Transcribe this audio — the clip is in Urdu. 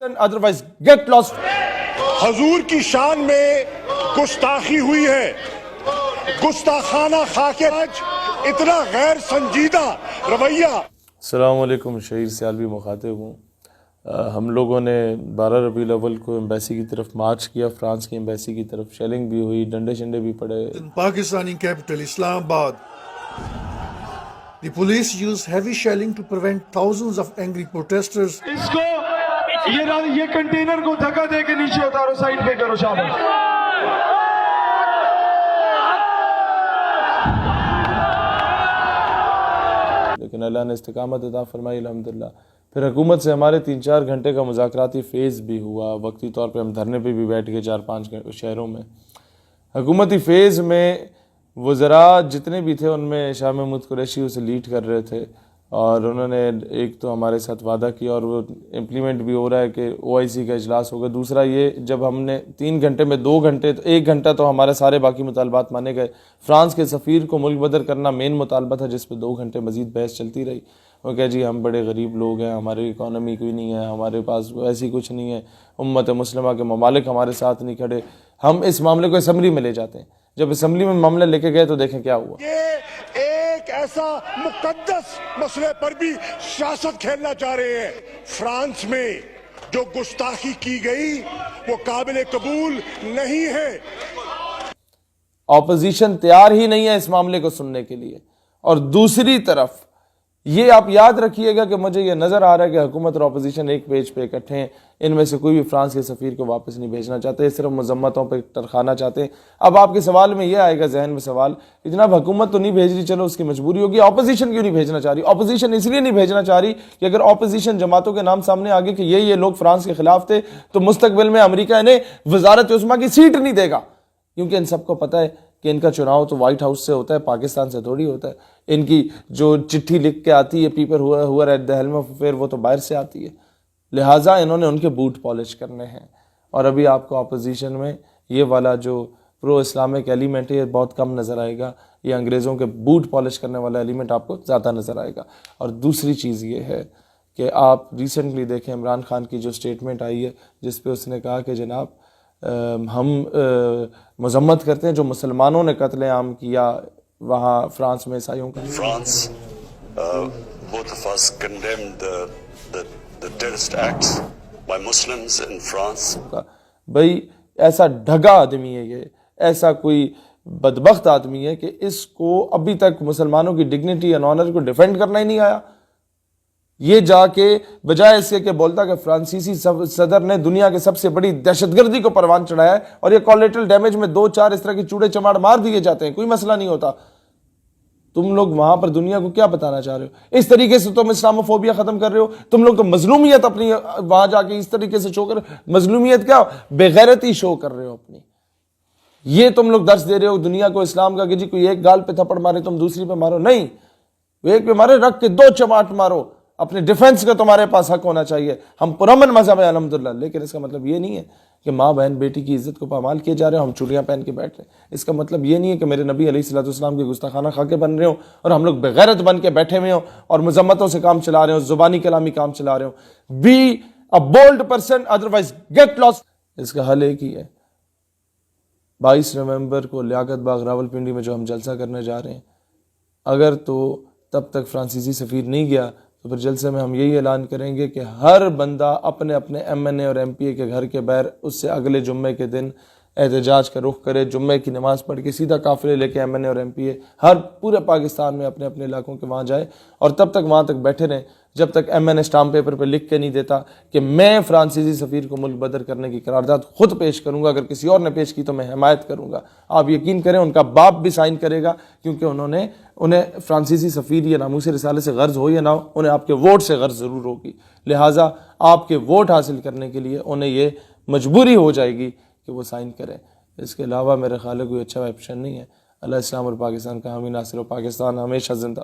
otherwise get lost. حضور کی شان میں گستاخی ہوئی ہے، گستاخانہ خاکے آج اتنا غیر سنجیدہ رویہ۔ السلام علیکم، شہیر سیالوی مخاطب ہوں۔ ہم لوگوں نے 12 ربیع الاول کو ایمبیسی کی طرف مارچ کیا، فرانس کی ایمبیسی کی طرف شیلنگ بھی ہوئی، ڈنڈے شنڈے بھی پڑے۔ In Pakistani capital Islamabad, the police used heavy shelling to prevent thousands of angry protesters. اس کو یہ کنٹینر کو دھکا دے کے نیچے اتارو، سائڈ پہ کرو شامل۔ لیکن اللہ نے استقامت عطا فرمائی الحمدللہ۔ پھر حکومت سے ہمارے 3-4 گھنٹے کا مذاکراتی فیز بھی ہوا، وقتی طور پہ ہم دھرنے پہ بھی بیٹھ گئے 4-5 شہروں میں۔ حکومتی فیز میں وزراء جتنے بھی تھے ان میں شاہ محمود قریشی اسے لیڈ کر رہے تھے، اور انہوں نے ایک تو ہمارے ساتھ وعدہ کیا اور وہ امپلیمنٹ بھی ہو رہا ہے کہ OIC کا اجلاس ہوگا۔ دوسرا یہ، جب ہم نے 3 گھنٹے میں 2 گھنٹے 1 گھنٹہ تو ہمارے سارے باقی مطالبات مانے گئے۔ فرانس کے سفیر کو ملک بدر کرنا مین مطالبہ تھا، جس پہ 2 گھنٹے مزید بحث چلتی رہی۔ وہ کہ جی ہم بڑے غریب لوگ ہیں، ہماری اکانومی کوئی نہیں ہے، ہمارے پاس ایسی کچھ نہیں ہے، امت مسلمہ کے ممالک ہمارے ساتھ نہیں کھڑے۔ ہم اس معاملے کو اسمبلی میں لے جاتے ہیں، جب اسمبلی میں معاملہ لے کے گئے تو دیکھیں کیا ہوا۔ یہ ایک ایسا مقدس مسئلے پر بھی سیاست کھیلنا چاہ رہے ہیں۔ فرانس میں جو گستاخی کی گئی وہ قابل قبول نہیں ہے۔ اپوزیشن تیار ہی نہیں ہے اس معاملے کو سننے کے لیے، اور دوسری طرف یہ آپ یاد رکھیے گا کہ مجھے یہ نظر آ رہا ہے کہ حکومت اور اپوزیشن ایک پیج پہ اکٹھے ہیں، ان میں سے کوئی بھی فرانس کے سفیر کو واپس نہیں بھیجنا چاہتے، یہ صرف مذمتوں پہ ٹرخانا چاہتے ہیں۔ اب آپ کے سوال میں یہ آئے گا ذہن میں سوال کہ جناب حکومت تو نہیں بھیج رہی، چلو اس کی مجبوری ہوگی، اپوزیشن کیوں نہیں بھیجنا چاہ رہی؟ اپوزیشن اس لیے نہیں بھیجنا چاہ رہی کہ اگر اپوزیشن جماعتوں کے نام سامنے آگے کہ یہ لوگ فرانس کے خلاف تھے تو مستقبل میں امریکہ انہیں وزارت عظمیٰ کی سیٹ نہیں دے گا، کیونکہ ان سب کو پتہ ہے کہ ان کا چناؤ تو وائٹ ہاؤس سے ہوتا ہے، پاکستان سے تھوڑی ہوتا ہے۔ ان کی جو چٹھی لکھ کے آتی ہے پیپر ہوا at the helm of affair, وہ تو باہر سے آتی ہے، لہٰذا انہوں نے ان کے بوٹ پالش کرنے ہیں۔ اور ابھی آپ کو اپوزیشن میں یہ والا جو پرو اسلامک ایلیمنٹ ہے یہ بہت کم نظر آئے گا، یہ انگریزوں کے بوٹ پالش کرنے والا ایلیمنٹ آپ کو زیادہ نظر آئے گا۔ اور دوسری چیز یہ ہے کہ آپ ریسنٹلی دیکھیں عمران خان کی جو سٹیٹمنٹ آئی ہے، جس پہ اس نے کہا کہ جناب ہم مذمت کرتے ہیں جو مسلمانوں نے قتل عام کیا وہاں فرانس میں عیسائیوں کا۔ France, both of us condemned the terrorist acts by Muslims in France. بھئی ایسا ڈھگا آدمی ہے، یہ ایسا کوئی بدبخت آدمی ہے کہ اس کو ابھی تک مسلمانوں کی ڈگنیٹی اور آنر کو ڈیفینڈ کرنا ہی نہیں آیا۔ یہ جا کے بجائے اس کے کہ بولتا کہ فرانسیسی صدر نے دنیا کے سب سے بڑی دہشت گردی کو پروان چڑھایا ہے اور یہ کولیٹرل ڈیمیج میں 2-4 اس طرح کی چوڑے چماڑ مار دیے جاتے ہیں، کوئی مسئلہ نہیں ہوتا۔ تم لوگ وہاں پر دنیا کو کیا بتانا چاہ رہے ہو؟ اس طریقے سے تم اسلاموفوبیا ختم کر رہے ہو، تم لوگ تو مظلومیت اپنی وہاں جا کے اس طریقے سے شو کر، مظلومیت کیا، بے غیرتی شو کر رہے ہو اپنی۔ یہ تم لوگ درس دے رہے ہو دنیا کو اسلام کا کہ جی کوئی ایک گال پہ تھپڑ مارے تم دوسری پہ مارو، نہیں، ایک پہ مارے رکھ کے 2 چماٹ مارو، اپنے ڈیفنس کا تمہارے پاس حق ہونا چاہیے۔ ہم پرامن مذہب ہے الحمدللہ، لیکن اس کا مطلب یہ نہیں ہے کہ ماں بہن بیٹی کی عزت کو پامال کیے جا رہے ہیں، ہم چوڑیاں پہن کے بیٹھ رہے ہیں۔ اس کا مطلب یہ نہیں ہے کہ میرے نبی علیہ الصلوۃ والسلام کے گستاخانہ خاکے بن رہے ہوں اور ہم لوگ بغیرت بن کے بیٹھے ہوئے ہوں اور مذمتوں سے کام چلا رہے ہوں، زبانی کلامی کام چلا رہے ہوں۔ Be a bold person otherwise get lost. اس کا حل ایک ہی ہے، 22 نومبر کو لیاقت باغ راولپنڈی میں جو ہم جلسہ کرنے جا رہے ہیں، اگر تو تب تک فرانسیسی سفیر نہیں گیا تو پھر جلسے میں ہم یہی اعلان کریں گے کہ ہر بندہ اپنے اپنے MNA اور MPA کے گھر کے باہر اس سے اگلے جمعے کے دن احتجاج کا رخ کرے، جمعے کی نماز پڑھ کے سیدھا قافلے لے کے MNA اور MPA ہر پورے پاکستان میں اپنے اپنے علاقوں کے وہاں جائے، اور تب تک وہاں تک بیٹھے رہیں جب تک MNA اسٹامپ پیپر پہ لکھ کے نہیں دیتا کہ میں فرانسیسی سفیر کو ملک بدر کرنے کی قرارداد خود پیش کروں گا، اگر کسی اور نے پیش کی تو میں حمایت کروں گا۔ آپ یقین کریں ان کا باپ بھی سائن کرے گا، کیونکہ انہیں فرانسیسی سفیر یا ناموس رسالے سے غرض ہو یا نہ ہو، انہیں آپ کے ووٹ سے غرض ضرور ہوگی، لہٰذا آپ کے ووٹ حاصل کرنے کے لیے انہیں یہ مجبوری ہو جائے گی کہ وہ سائن کریں۔ اس کے علاوہ میرے خیال ہے کوئی اچھا آپشن نہیں ہے۔ اللہ اسلام اور پاکستان کا حامی ناصر ہو، پاکستان ہمیشہ زندہ۔